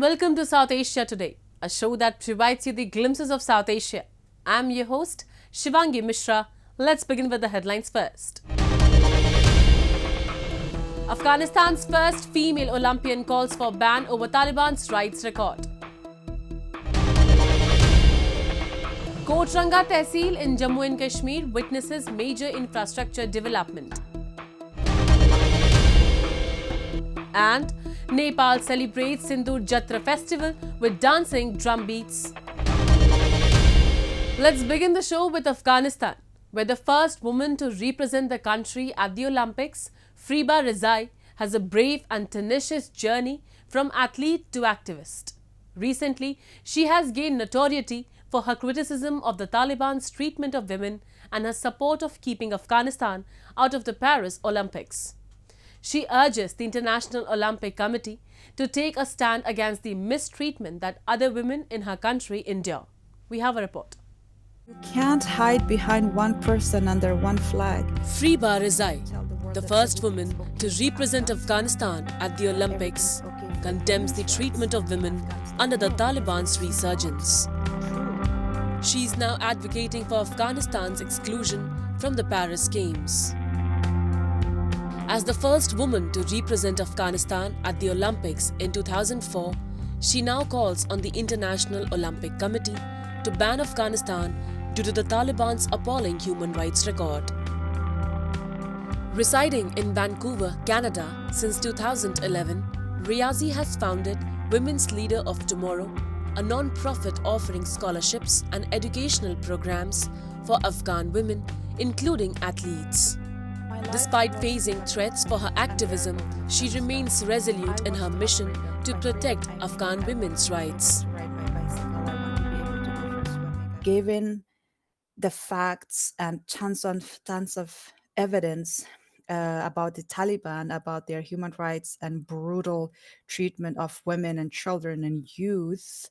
welcome to South Asia Today, a show that provides you the glimpses of South Asia. I'm your host, Shivangi Mishra. Let's begin with the headlines first. Afghanistan's first female Olympian calls for ban over Taliban's rights record. Kotranga Tehsil in Jammu and Kashmir witnesses major infrastructure development. And Nepal celebrates Sindoor Jatra festival with dancing drum beats. Let's begin the show with Afghanistan, where the first woman to represent the country at the Olympics, Friba Rezai, has a brave and tenacious journey from athlete to activist. Recently, she has gained notoriety for her criticism of the Taliban's treatment of women and her support of keeping Afghanistan out of the Paris Olympics. She urges the International Olympic Committee to take a stand against the mistreatment that other women in her country endure. We have a report. You can't hide behind one person under one flag. Friba Rezai, the first woman to represent Afghanistan at the Olympics, condemns the treatment of women under the Taliban's resurgence. She is now advocating for Afghanistan's exclusion from the Paris Games. As the first woman to represent Afghanistan at the Olympics in 2004, she now calls on the International Olympic Committee to ban Afghanistan due to the Taliban's appalling human rights record. Residing in Vancouver, Canada since 2011, Riazi has founded Women's Leader of Tomorrow, a non-profit offering scholarships and educational programs for Afghan women, including athletes. Despite facing threats for her activism, she remains resolute in her mission to protect Afghan women's rights. Given the facts and tons of evidence about the Taliban, about their human rights and brutal treatment of women and children and youth,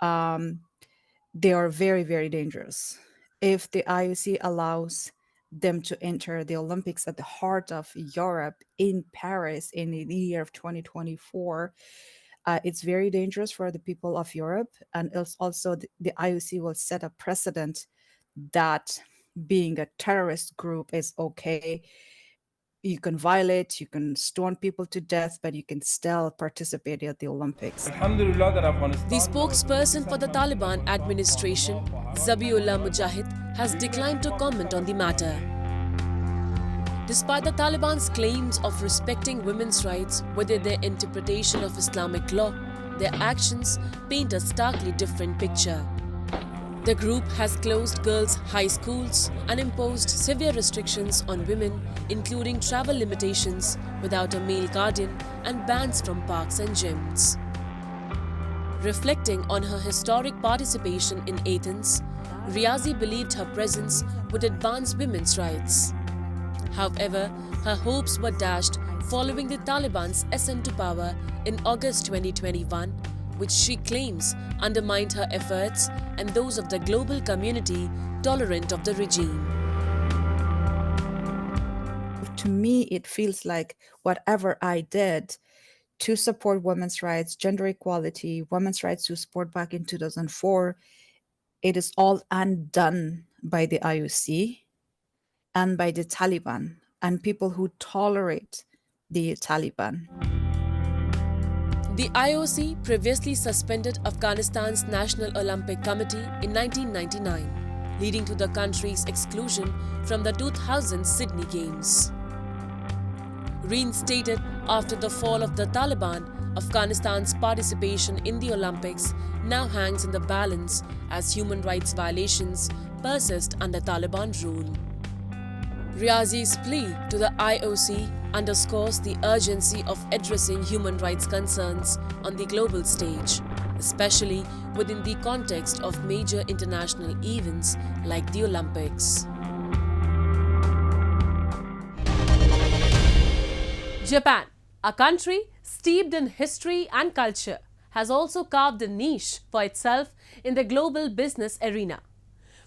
they are very, very dangerous. If the IOC allows them to enter the Olympics at the heart of Europe in Paris in the year of 2024, it's very dangerous for the people of Europe. And it's also the IOC will set a precedent that being a terrorist group is okay. You can violate, you can stone people to death, but you can still participate at the Olympics. The spokesperson for the Taliban administration, Zabiullah Mujahid, has declined to comment on the matter. Despite the Taliban's claims of respecting women's rights within their interpretation of Islamic law, their actions paint a starkly different picture. The group has closed girls' high schools and imposed severe restrictions on women, including travel limitations without a male guardian and bans from parks and gyms. Reflecting on her historic participation in Athens, Riazi believed her presence would advance women's rights. However, her hopes were dashed following the Taliban's ascent to power in August 2021, which she claims undermined her efforts and those of the global community tolerant of the regime. To me, it feels like whatever I did to support women's rights, gender equality, women's rights to sport back in 2004, it is all undone by the IOC and by the Taliban and people who tolerate the Taliban. The IOC previously suspended Afghanistan's National Olympic Committee in 1999, leading to the country's exclusion from the 2000 Sydney Games. Reinstated after the fall of the Taliban, Afghanistan's participation in the Olympics now hangs in the balance as human rights violations persist under Taliban rule. Riazi's plea to the IOC underscores the urgency of addressing human rights concerns on the global stage, especially within the context of major international events like the Olympics. Japan, a country steeped in history and culture, has also carved a niche for itself in the global business arena.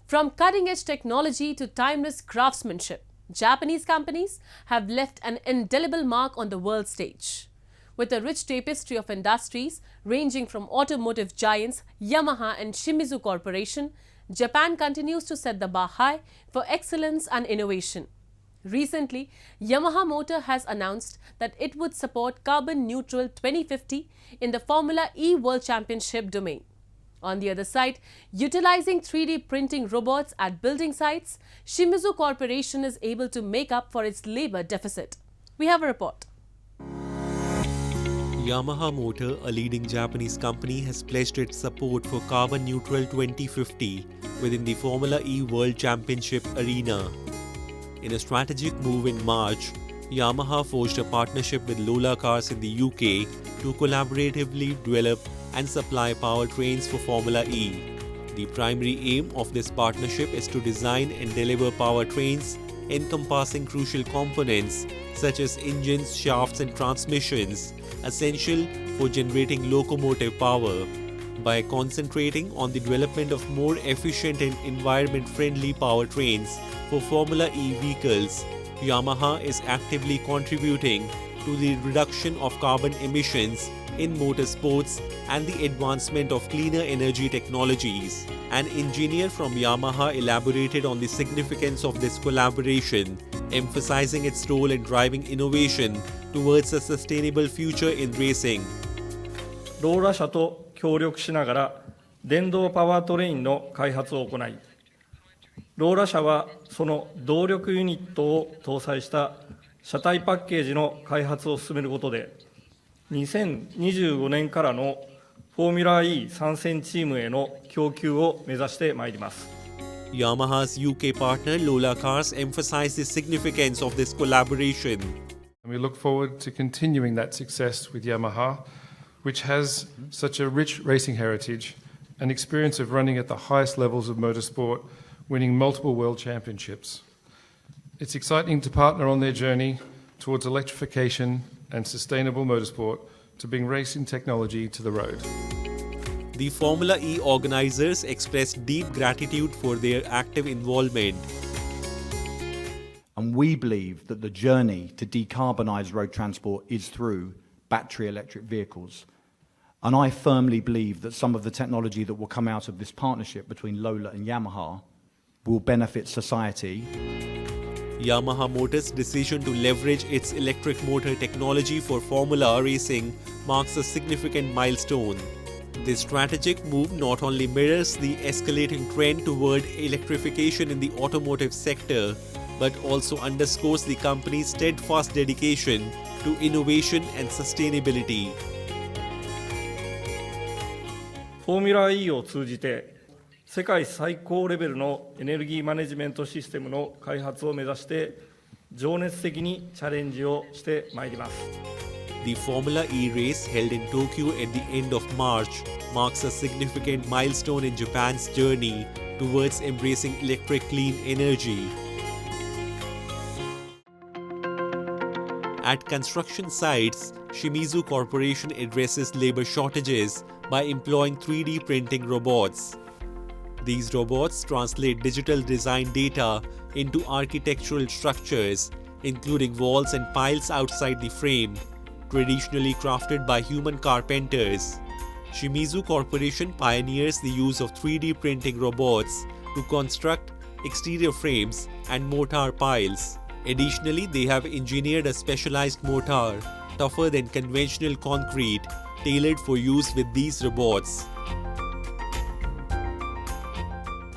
From cutting-edge technology to timeless craftsmanship, Japanese companies have left an indelible mark on the world stage. With a rich tapestry of industries ranging from automotive giants Yamaha and Shimizu Corporation, Japan continues to set the bar high for excellence and innovation. Recently, Yamaha Motor has announced that it would support carbon neutral 2050 in the Formula E World Championship domain. On the other side, utilizing 3D printing robots at building sites, Shimizu Corporation is able to make up for its labor deficit. We have a report. Yamaha Motor, a leading Japanese company, has pledged its support for carbon neutral 2050 within the Formula E World Championship arena. In a strategic move in March, Yamaha forged a partnership with Lola Cars in the UK to collaboratively develop and supply powertrains for Formula E. The primary aim of this partnership is to design and deliver powertrains encompassing crucial components such as engines, shafts and transmissions, essential for generating locomotive power. By concentrating on the development of more efficient and environment-friendly powertrains for Formula E vehicles, Yamaha is actively contributing to the reduction of carbon emissions in motorsports and the advancement of cleaner energy technologies. An engineer from Yamaha elaborated on the significance of this collaboration, emphasizing its role in driving innovation towards a sustainable future in racing. ローラ社と協力しながら電動パワートレインの開発を行い、ローラ社はその動力ユニットを搭載した車体パッケージの開発を進めることで、2025年からのフォーミュラ E 参戦チームへの供給を目指してまいります。Yamaha's UK partner Lola Cars emphasized the significance of this collaboration. We look forward to continuing that success with Yamaha, which has such a rich racing heritage and experience of running at the highest levels of motorsport, winning multiple world championships. It's exciting to partner on their journey towards electrification and sustainable motorsport to bring racing technology to the road. The Formula E organizers expressed deep gratitude for their active involvement. And we believe that the journey to decarbonise road transport is through battery electric vehicles. And I firmly believe that some of the technology that will come out of this partnership between Lola and Yamaha will benefit society. Yamaha Motor's decision to leverage its electric motor technology for Formula racing marks a significant milestone. This strategic move not only mirrors the escalating trend toward electrification in the automotive sector, but also underscores the company's steadfast dedication to innovation and sustainability. フォーミュラ E を通じて、世界最高レベルのエネルギーマネジメントシステムの開発を目指して、情熱的にチャレンジをしてまいります。The Formula E race held in Tokyo at the end of March marks a significant milestone in Japan's journey towards embracing electric clean energy. At construction sites, Shimizu Corporation addresses labor shortages by employing 3D printing robots. These robots translate digital design data into architectural structures, including walls and piles outside the frame, traditionally crafted by human carpenters. Shimizu Corporation pioneers the use of 3D printing robots to construct exterior frames and mortar piles. Additionally, they have engineered a specialized mortar, tougher than conventional concrete, tailored for use with these robots.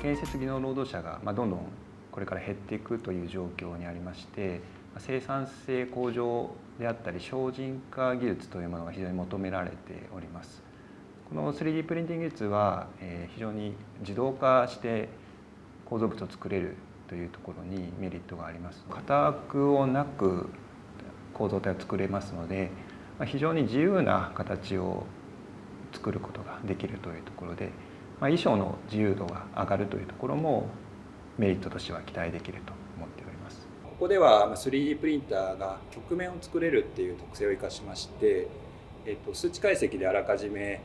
建設技能労働者がどんどんこれから減っていくという状況にありまして、生産性向上であったり省人化技術というものが非常に求められております。この 3D プリンティング技術は非常に自動化して構造物を作れるというところにメリットがあります。型枠をなく構造体を作れますので、非常に自由な形を作ることができるというところで、衣装の自由度が上がるというところもメリットとしては期待できると思っております。ここでは 3D プリンターが曲面を作れるっていう特性を生かしまして、数値解析であらかじめ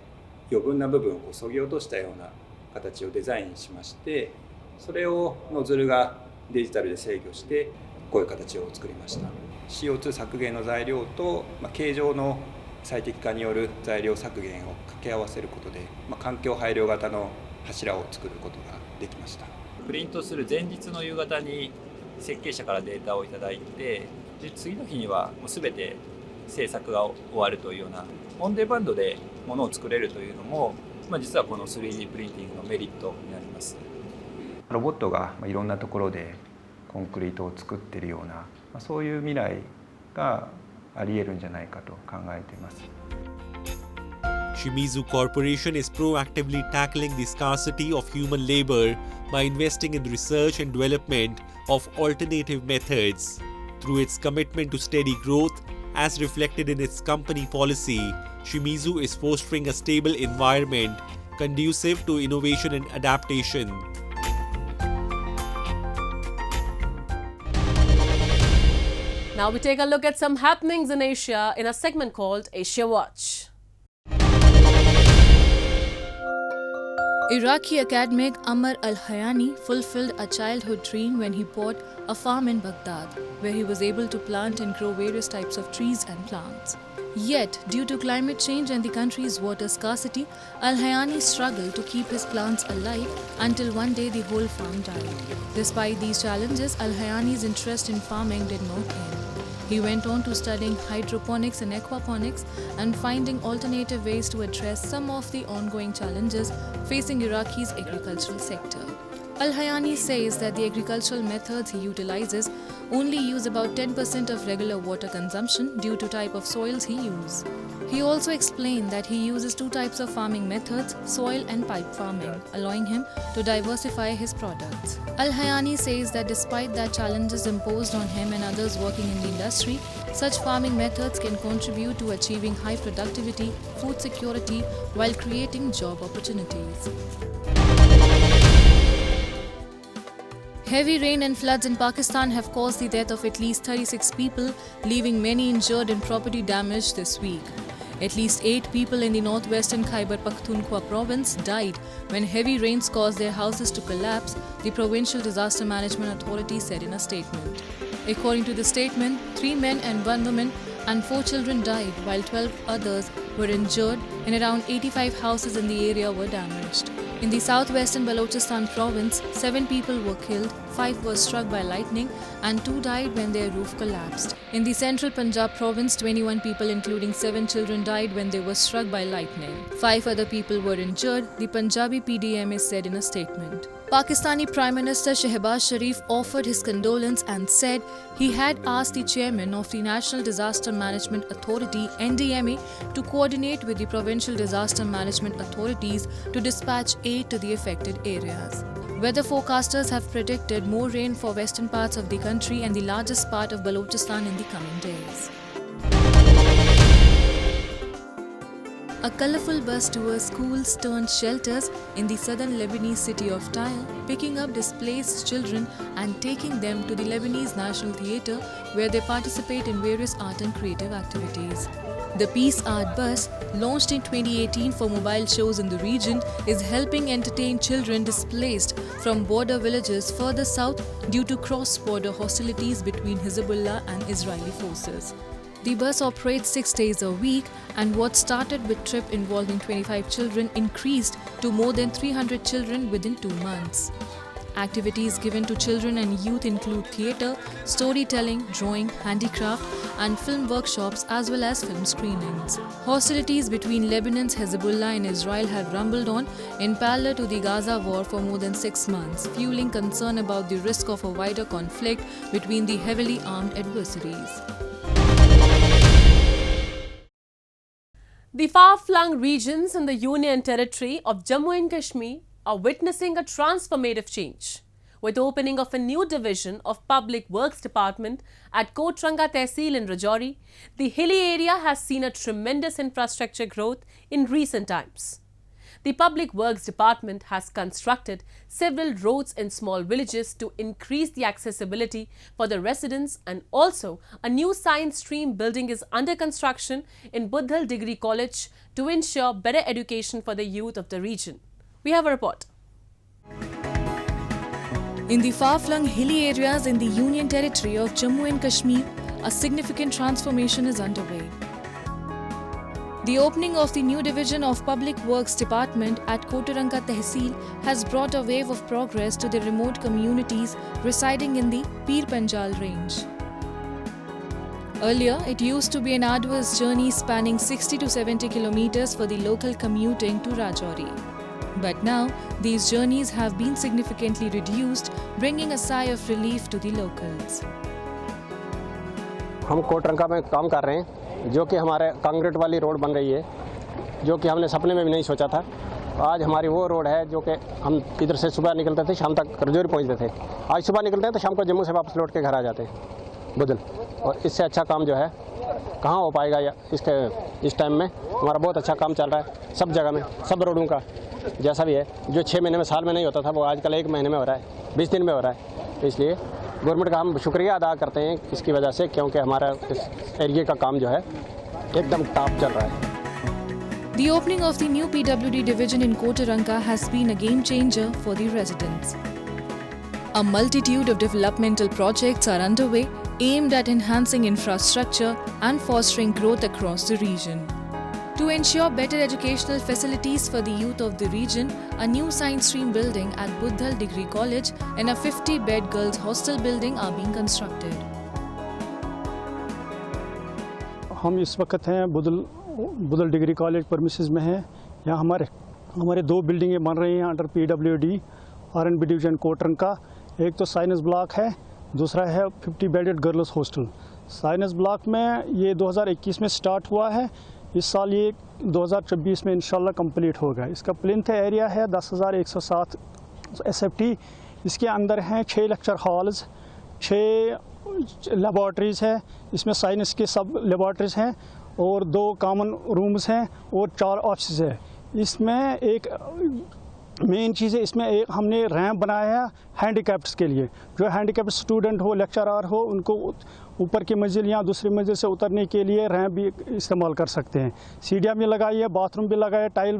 余分な部分を削ぎ落としたような形をデザインしまして、それをノズルがデジタルで制御してこういう形を作りました。CO2 削減の材料と形状の最適化による材料削減を掛け合わせることで、環境配慮型の柱を作ることができました。プリントする前日の夕方に設計者からデータをいただいて、で次の日にはもう全て制作が終わるというようなオンデマンドでものを作れるというのも、実はこの 3D プリンティングのメリットになります。ロボットがいろんなところでコンクリートを作っているような、そういう未来があり得るんじゃないかと考えています。Shimizu Corporation is proactively tackling the scarcity of human labor by investing in research and development of alternative methods. Through its commitment to steady growth, as reflected in its company policy, Shimizu is fostering a stable environment conducive to innovation and adaptation. Now we take a look at some happenings in Asia in a segment called Asia Watch. Iraqi academic Amr al-Hayani fulfilled a childhood dream when he bought a farm in Baghdad, where he was able to plant and grow various types of trees and plants. Yet, due to climate change and the country's water scarcity, al-Hayani struggled to keep his plants alive until one day the whole farm died. Despite these challenges, al-Hayani's interest in farming did not end. He went on to studying hydroponics and aquaponics and finding alternative ways to address some of the ongoing challenges facing Iraqi's agricultural sector. Al-Hayani says that the agricultural methods he utilizes only use about 10% of regular water consumption due to type of soils he uses. He also explained that he uses two types of farming methods, soil and pipe farming, allowing him to diversify his products. Al-Hayani says that despite the challenges imposed on him and others working in the industry, such farming methods can contribute to achieving high productivity, food security, while creating job opportunities. Heavy rain and floods in Pakistan have caused the death of at least 36 people, leaving many injured and property damage this week. At least 8 people in the northwestern Khyber Pakhtunkhwa province died when heavy rains caused their houses to collapse, the Provincial Disaster Management Authority said in a statement. According to the statement, 3 men and 1 woman and 4 children died, while 12 others were injured and around 85 houses in the area were damaged. In the southwestern Balochistan province, 7 people were killed, 5 were struck by lightning and 2 died when their roof collapsed. In the central Punjab province, 21 people including 7 children died when they were struck by lightning. 5 other people were injured, the Punjabi PDMA said in a statement. Pakistani Prime Minister Shehbaz Sharif offered his condolence and said he had asked the chairman of the National Disaster Management Authority (NDMA) to coordinate with the Provincial Disaster Management Authorities to dispatch aid to the affected areas. Weather forecasters have predicted more rain for western parts of the country and the largest part of Balochistan in the coming days. A colourful bus tours schools turned shelters in the southern Lebanese city of Tyre, picking up displaced children and taking them to the Lebanese National Theatre, where they participate in various art and creative activities. The Peace Art Bus, launched in 2018 for mobile shows in the region, is helping entertain children displaced from border villages further south due to cross-border hostilities between Hezbollah and Israeli forces. The bus operates 6 days a week, and what started with a trip involving 25 children increased to more than 300 children within 2 months. Activities given to children and youth include theatre, storytelling, drawing, handicraft, and film workshops, as well as film screenings. Hostilities between Lebanon's Hezbollah and Israel have rumbled on in parallel to the Gaza war for more than 6 months, fueling concern about the risk of a wider conflict between the heavily armed adversaries. The far-flung regions in the Union Territory of Jammu and Kashmir are witnessing a transformative change. With the opening of a new division of Public Works Department at Kotranga Tehsil in Rajouri, the hilly area has seen a tremendous infrastructure growth in recent times. The Public Works Department has constructed several roads in small villages to increase the accessibility for the residents, and also a new science stream building is under construction in Budhal Degree College to ensure better education for the youth of the region. We have a report. In the far-flung hilly areas in the Union Territory of Jammu and Kashmir, a significant transformation is underway. The opening of the new division of Public Works Department at Kotaranka Tehsil has brought a wave of progress to the remote communities residing in the Pir Panjal range. Earlier, it used to be an arduous journey spanning 60 to 70 kilometers for the local commuting to Rajouri. But now, these journeys have been significantly reduced, bringing a sigh of relief to the locals. हम कोटरंका में काम कर रहे हैं, जो कि हमारे concrete वाली रोड बन रही है, जो कि हमने सपने में भी नहीं सोचा था। आज हमारी वो रोड है जो कि हम इधर से सुबह निकलते थे, शाम तक रजौरी पहुंचते थे। आज सुबह निकलते हैं तो शाम को जम्मू से वापस लौट के घर आ जाते हैं बुधल। और इससे अच्छा काम जो है कहाँ हो पाएगा या इस टाइम में हमारा बहुत अच्छा काम चल रहा है सब जगह में, सब रोडों का जैसा भी है। जो 6 महीने में साल में नहीं होता था वो आजकल 1 महीने में हो रहा है, 20 दिन में हो रहा है। तो इसलिए गवर्नमेंट का हम शुक्रिया अदा करते हैं इसकी वजह से, क्योंकि हमारा इस एरिया का काम जो है एकदम टॉप चल रहा है। The opening of the new PWD division in Kotaranka has been a game changer for the residents. A multitude of developmental projects are underway aimed at enhancing infrastructure and fostering growth across the region. To ensure better educational facilities for the youth of the region, a new science stream building at Buddhal Degree College and a 50-bed girls' hostel building are being constructed. हम इस वक्त हैं Budhal degree college premises में हैं। यहाँ हमारे 2 बिल्डिंगें बन रही हैं under PWD R&B division Kotranka. एक तो साइंस ब्लॉक है, दूसरा है 50 bedded girls hostel. Science block में ये 2021 में स्टार्ट हुआ है, इस साल ये 2024 में इंशाल्लाह कंप्लीट होगा। इसका प्लिंथ एरिया है 10,107 SFT। इसके अंदर हैं 6 लेक्चर हॉल्स, 6 लेबॉर्ट्रीज़ है, इसमें साइंस के सब लेबॉर्ट्रीज़ हैं और 2 कॉमन रूम्स हैं और 4 ऑफिस है। इसमें एक मेन चीज़ है, इसमें एक हमने रैंप बनाया है हैंडीकैप्ड्स के लिए। जो हैंडीकैप्ड स्टूडेंट हो, लेक्चरर हो, उनको ऊपर की मंजिल या दूसरी मंजिल से उतरने के लिए रैंप भी इस्तेमाल कर सकते हैं। सीढ़ियाँ भी लगाई है, बाथरूम भी लगाया, टाइल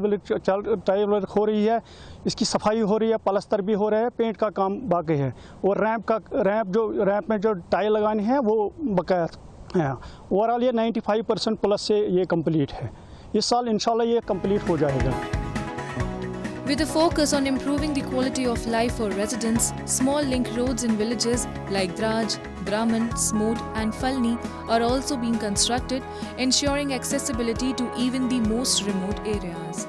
वर्क हो रही है, इसकी सफाई हो रही है, पलस्तर भी हो रहा है, पेंट का काम बाकी है। और रैंप में जो टाइल लगानी है वो बकाया है। ओवरऑल ये 95% प्लस से ये कंप्लीट है। इस साल इंशाल्लाह ये कंप्लीट हो जाएगा। With a focus on improving the quality of life for residents, small link roads in villages like Draj, Brahman, Smoot and Falni are also being constructed, ensuring accessibility to even the most remote areas.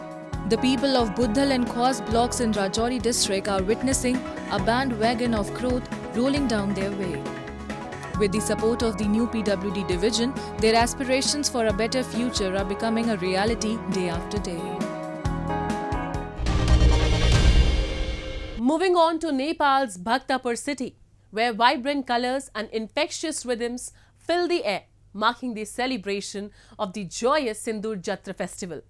The people of Buddhal and Khwas blocks in Rajouri district are witnessing a bandwagon of growth rolling down their way. With the support of the new PWD division, their aspirations for a better future are becoming a reality day after day. Moving on to Nepal's Bhaktapur city, where vibrant colors and infectious rhythms fill the air, marking the celebration of the joyous Sindoor Jatra festival.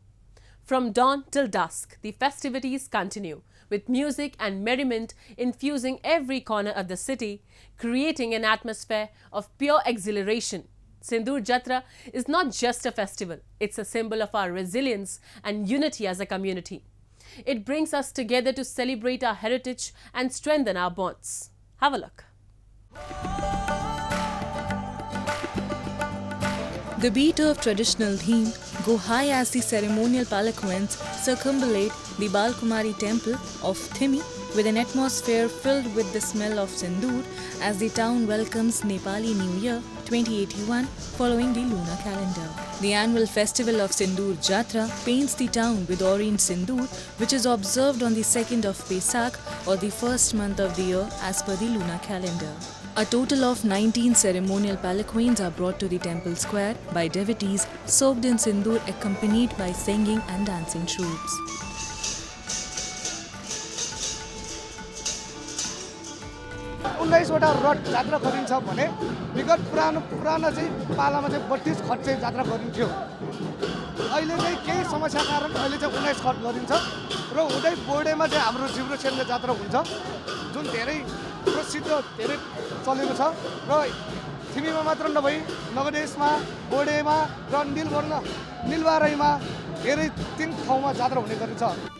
From dawn till dusk, the festivities continue, with music and merriment infusing every corner of the city, creating an atmosphere of pure exhilaration. Sindoor Jatra is not just a festival, it's a symbol of our resilience and unity as a community. It brings us together to celebrate our heritage and strengthen our bonds. Have a look. The beat of traditional hymn go high as the ceremonial palanquins circumambulate the Balkumari temple of Thimi with an atmosphere filled with the smell of sindoor as the town welcomes Nepali New Year 2081 following the lunar calendar. The annual festival of Sindoor Jatra paints the town with orange sindoor, which is observed on the 2nd of Pesach or the first month of the year as per the lunar calendar. A total of 19 ceremonial palanquins are brought to the temple square by devotees soaked in sindoor accompanied by singing and dancing troops. 19वटा रथ जात्रा गरिन्छ भने विगत पुरानो चाहिँ पालामा चाहिँ 32 खट चाहिँ जात्रा गरिन्थ्यो। अहिले चाहिँ केही समस्या कारण अहिले चाहिँ 19 खट गरिन्छ र उदै बोर्डेमा चाहिँ हाम्रो जिब्रो छेलले जात्रा हुन्छ जुन धेरै प्रसिद्ध धेरै चलेको छ र थिमीमा मात्र नभई नगदेशमा बोर्डेमा र निलबाराईमा धेरै 3 ठाउँमा जात्रा हुने गरिन्छ।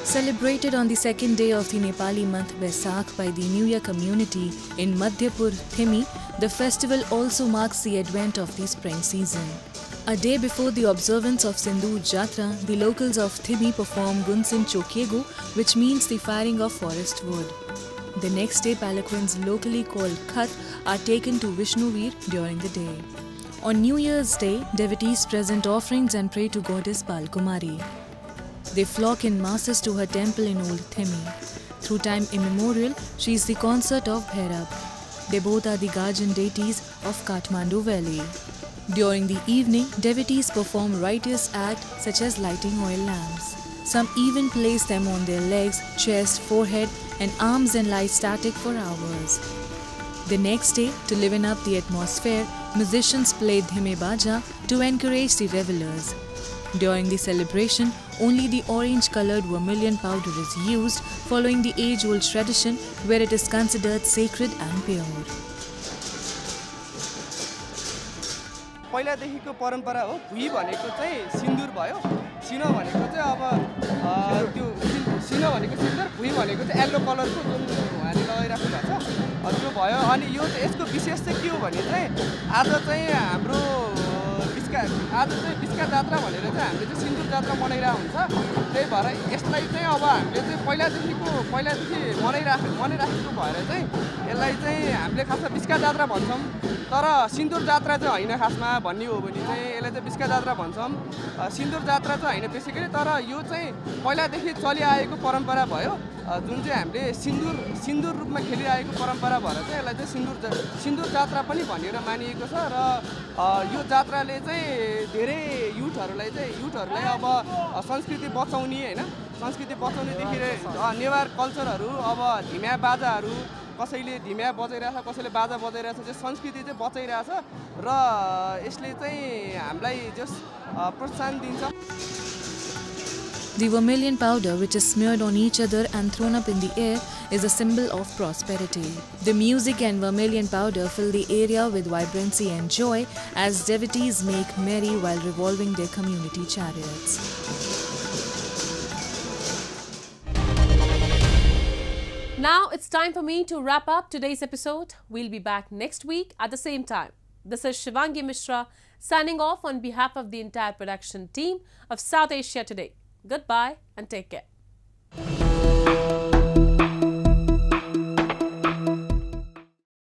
Celebrated on the second day of the Nepali month Baisakh by the New Year community in Madhyapur, Thimi, the festival also marks the advent of the spring season. A day before the observance of Sindoor Jatra, the locals of Thimi perform Gunsin Chokyegu, which means the firing of forest wood. The next day, palanquins locally called Khat are taken to Vishnuveer during the day. On New Year's Day, devotees present offerings and pray to goddess Balkumari. They flock in masses to her temple in Old Thimi. Through time immemorial, she is the consort of Bhairab. They both are the guardian deities of Kathmandu Valley. During the evening, devotees perform righteous acts such as lighting oil lamps. Some even place them on their legs, chest, forehead, and arms and lie static for hours. The next day, to liven up the atmosphere, musicians play Dhime Baja to encourage the revelers. During the celebration, only the orange-colored vermilion powder is used, following the age-old tradition where it is considered sacred and pure. पहिलादेखिको परम्परा हो भुइँ भनेको चाहिँ सिन्दुर भयो सिनो भनेको चाहिँ अब त्यो सिनो भनेको सिन्दुर भुइँ भनेको चाहिँ येल्लो कलरको जुन उहाँले लगाइराख्नु भएको छ त्यो भयो अनि यो चाहिँ यसको विशेष चाहिँ के हो भने चाहिँ आज चाहिँ हाम्रो बिस्का जात्रा भनेर चाहिँ हामीले चाहिँ सिन्दुर जात्रा मनाइरहेको हुन्छ त्यही भएर यसलाई चाहिँ अब हामीले चाहिँ पहिलादेखि मनाइराखेको भएर चाहिँ यसलाई चाहिँ हामीले खासमा बिस्का जात्रा भन्छौँ तर सिन्दुर जात्रा चाहिँ होइन खासमा भन्ने हो भने चाहिँ यसलाई चाहिँ बिस्का जात्रा भन्छौँ सिन्दुर जात्रा चाहिँ होइन बेसिकली तर यो चाहिँ पहिलादेखि चलिआएको परम्परा भयो जुन चाहिँ हामीले सिन्दुर रूपमा खेलिरहेको परम्परा भएर चाहिँ यसलाई चाहिँ सिन्दुर जात्रा पनि भनेर मानिएको छ र यो जात्राले चाहिँ धेरै युथहरूलाई अब संस्कृति बचाउने होइन संस्कृति बचाउनेदेखि नेवार कल्चरहरू अब धिम्या बाजाहरू कसैले धिम्या बजाइरहेछ कसैले बाजा बजाइरहेछ चाहिँ संस्कृति चाहिँ बचाइरहेछ र यसले चाहिँ हामीलाई जस प्रोत्साहन दिन्छ. The vermilion powder, which is smeared on each other and thrown up in the air, is a symbol of prosperity. The music and vermilion powder fill the area with vibrancy and joy as devotees make merry while revolving their community chariots. Now it's time for me to wrap up today's episode. We'll be back next week at the same time. This is Shivangi Mishra signing off on behalf of the entire production team of South Asia Today. Goodbye and take care.